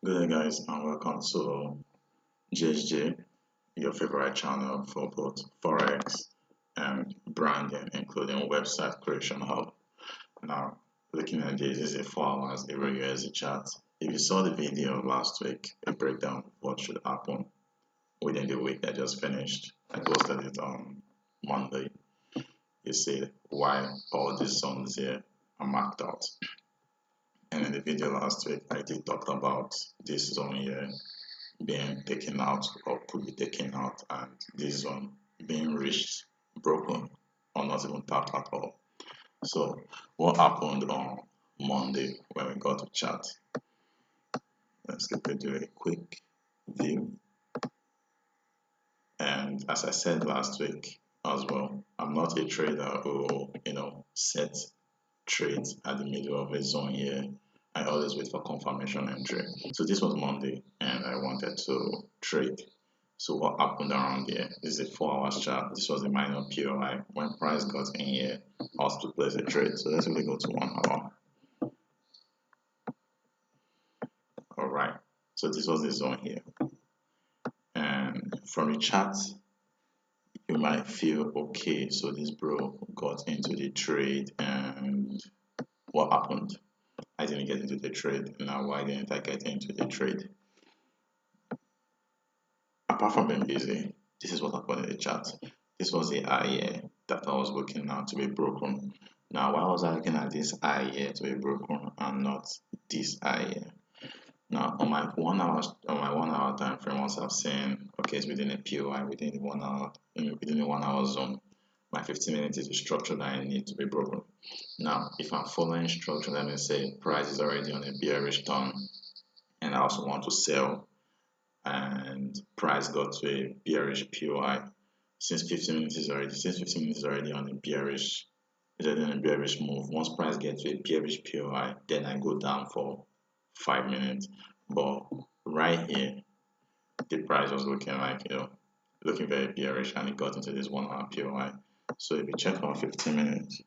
Good day, guys, and welcome to GHG, your favorite channel for both Forex and branding, including website creation hub. Now, looking at this is a 4 hours Euro USD chart. If you saw the video last week, a breakdown of what should happen within the week that just finished, I posted it on Monday. You see why all these zones here are marked out. And in the video last week, I did talk about this zone here being taken out or could be taken out, and this zone being reached, broken, or not even tapped at all. So what happened on Monday when we got to chat? Let's quickly do a quick view. And as I said last week as well, I'm not a trader who set trades at the middle of a zone here. I always wait for confirmation entry. So this was Monday and I wanted to trade. So what happened around here? This is a 4 hours chart. This was a minor POI. When price got in here, I was to place a trade. So let's really go to 1 hour. Alright. So this was the zone here. And from the chart, you might feel okay. So this bro got into the trade, and what happened? I didn't get into the trade. Now why didn't I get into the trade? Apart from being busy, this is what happened in the chat. This was the eye here that I was looking at to be broken. Now why was I looking at this eye here to be broken and not this eye here? Now on my 1 hour time frame, once I've seen okay, it's within a POI, within the 1 hour, within the 1 hour zone, my 15 minutes is the structure that I need to be broken. Now if I'm following structure, let me say price is already on a bearish turn and I also want to sell, and price got to a bearish POI. Since 15 minutes is already on a bearish move. Once price gets to a bearish POI, then I go down for 5 minutes. But right here, the price was looking like looking very bearish, and it got into this 1 hour POI. So if you check our 15 minutes,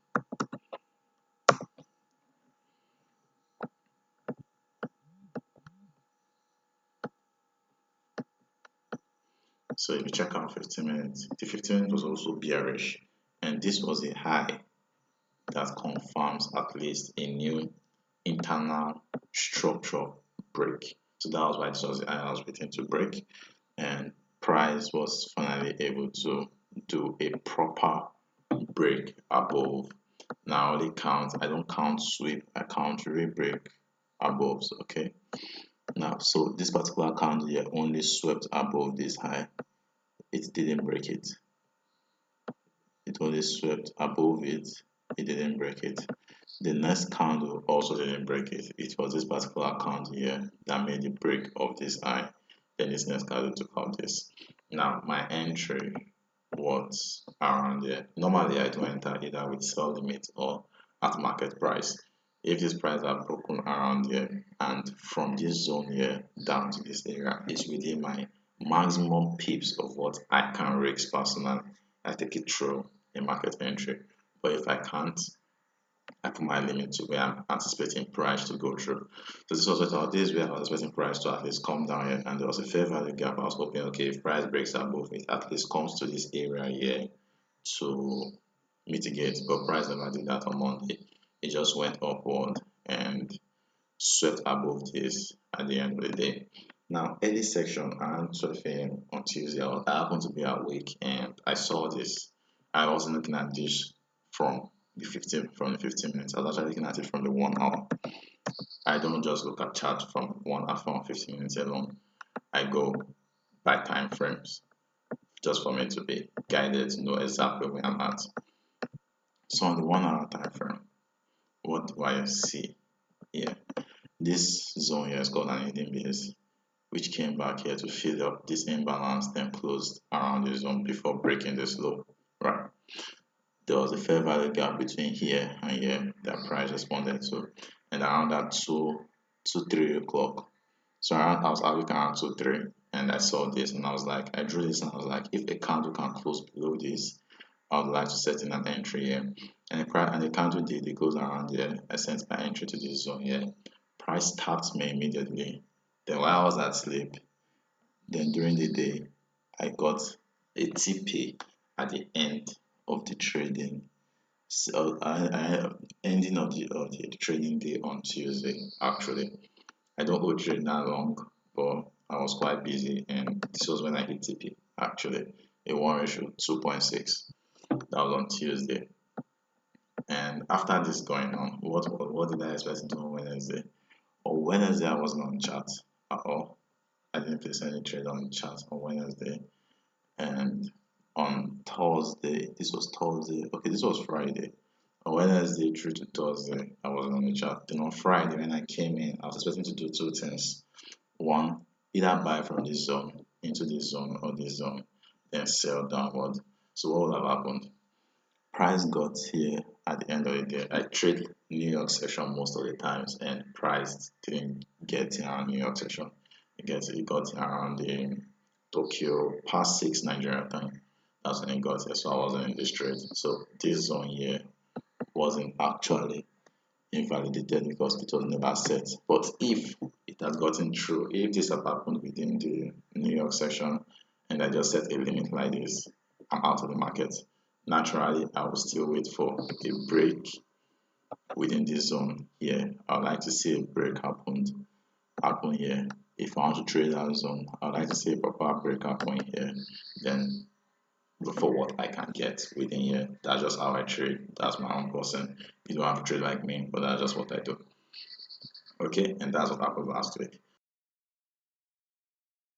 the 15 minutes was also bearish, and this was a high that confirms at least a new internal structure break. So that was why this was the high I was waiting to break, and price was finally able to do a proper break above. Now I don't count sweep, I count re-break above. Okay, now so this particular candle here only swept above this high. It didn't break it. It only swept above it. It didn't break it. The next candle also didn't break it. It was this particular candle here that made the break of this high. Then this next candle took out this. Now my entry was around there. Normally I do enter either with sell limit or at market price. If this price are broken around here, and from this zone here down to this area is within my maximum pips of what I can risk personally, I take it through a market entry. But if I can't, I put my limit to where I'm anticipating price to go through. So this was what this where I was expecting price to at least come down here, and there was a fair value gap. I was hoping, okay, if price breaks above it, at least comes to this area here to mitigate. But price never did that on Monday. It just went upward and swept above this at the end of the day. Now, early section around 12 a.m. on Tuesday, I happened to be awake and I saw this. I wasn't looking at this from the 15 minutes. I was actually looking at it from the 1 hour. I don't just look at chart from 1 hour from 15 minutes alone. I go by time frames just for me to be guided to know exactly where I'm at. So on the 1 hour time frame, what do I see here? This zone here is called an hidden base, which came back here to fill up this imbalance, then closed around the zone before breaking this low. Right. There was a fair value gap between here and here that price responded to, and around that 3 o'clock. So I was looking around 3, and I saw this, and I was like, I drew this, and I was like, if a candle can close below this, I would like to set in an entry here. And the candle did, it goes around here. I sent my entry to this zone here. Price tapped me immediately, Then while I was asleep, then during the day, I got a TP at the end of the trading. So ending of the trading day on Tuesday. Actually, I don't go trade that long, but I was quite busy, and this was when I hit TP. Actually, a one ratio 2.6. That was on Tuesday. And after this going on, what did I expect to do on Wednesday? On Wednesday, I wasn't on chat at all. I didn't place any trade on chat on Wednesday. And on Thursday, this was Thursday. Okay, this was Friday. On Wednesday through to Thursday, I wasn't on the chat. Then on Friday, when I came in, I was expecting to do two things. One, either buy from this zone into this zone or this zone, then sell downward. So what would have happened? Price got here at the end of the day. I trade New York session most of the times, and price didn't get here on New York session. It got here around the Tokyo past 6 Nigeria time. That's when it got here, so I wasn't in this trade. So this zone here wasn't actually invalidated because it was never set. But if it has gotten through, if this had happened within the New York session and I just set a limit like this, I'm out of the market. Naturally, I will still wait for a break within this zone here. I'd like to see a break happen here. If I want to trade that zone, I'd like to see a proper break happen here. Then look for what I can get within here. That's just how I trade. That's my own person. You don't have to trade like me, but that's just what I do. Okay, and that's what happened last week.